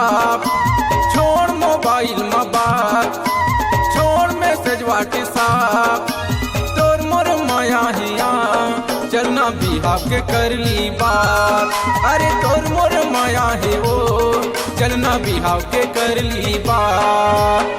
साफ, छोड़ मोबाइल में बात, छोड़ मैसेज व्हाट्सएप, तोर मोर माया हिया चलना बिहाव के कर ली बात। अरे तोर मोर माया है वो चलना बिहाव के कर ली बात।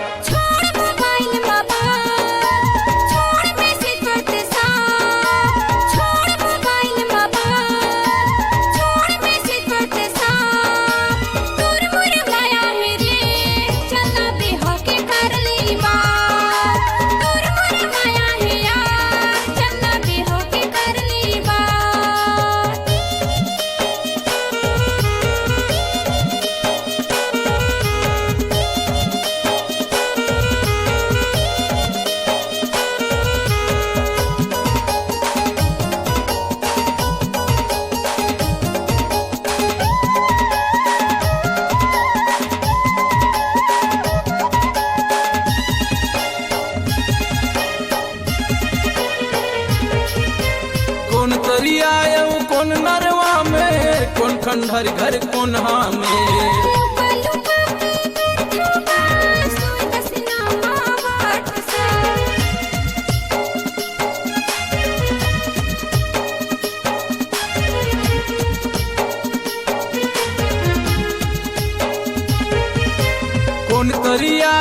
कौन करिया कौन नरवा में, कौन खंडहर घर कौन में, कौन करिया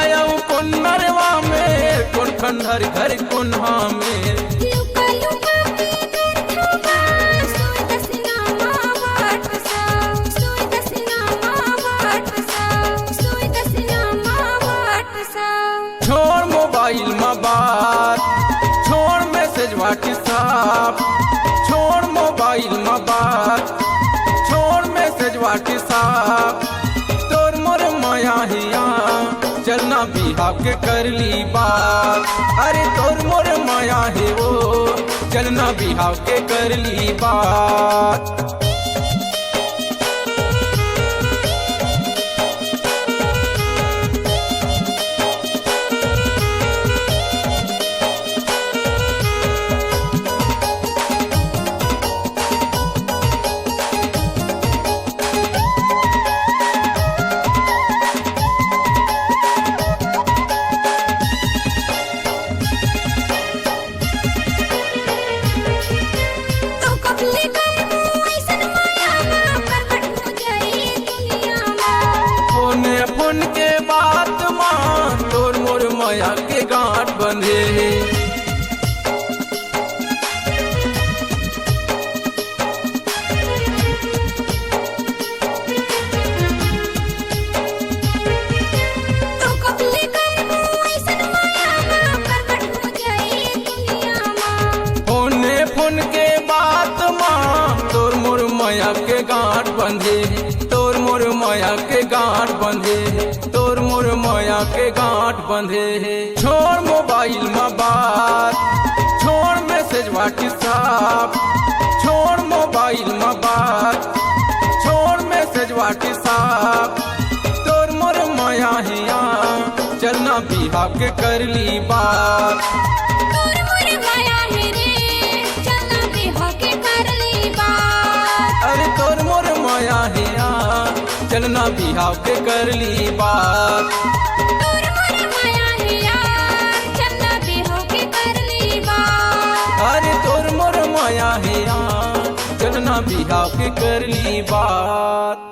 कौन नरवा में, कौन खंडहर घर कौन में। छोड़ मोबाइल में बात, छोड़ मैसेज व्हाट्सएप, छोड़ मोबाइल में बात, छोड़ मैसेज व्हाट्सएप, तोर मोर माया हिया चलना बिहाव के कर ली बात। अरे तोर मोर माया है वो चलना बिहाव के कर ली बात। फोन के बात मान तोर मोर माया के गांठ बंधे, फोन के बात मान तोर मोर माया के गांठ बंधे, तोर मोर माया के गांठ बंधे, तोर मोर माया के गांठ बंधे। छोड़ मोबाइल में बात, छोड़ मैसेज व्हाट्सएप, छोड़ मोबाइल में बात, छोड़ मैसेज व्हाट्सएप, तोर मोर माया हिया चलना बिहाव के कर ली बात। अरे तोर मोर माया हिया चलना बिहाव के कर ली बात। अरे तोर मोर माया हिया चलना बिहाव के कर ली बात।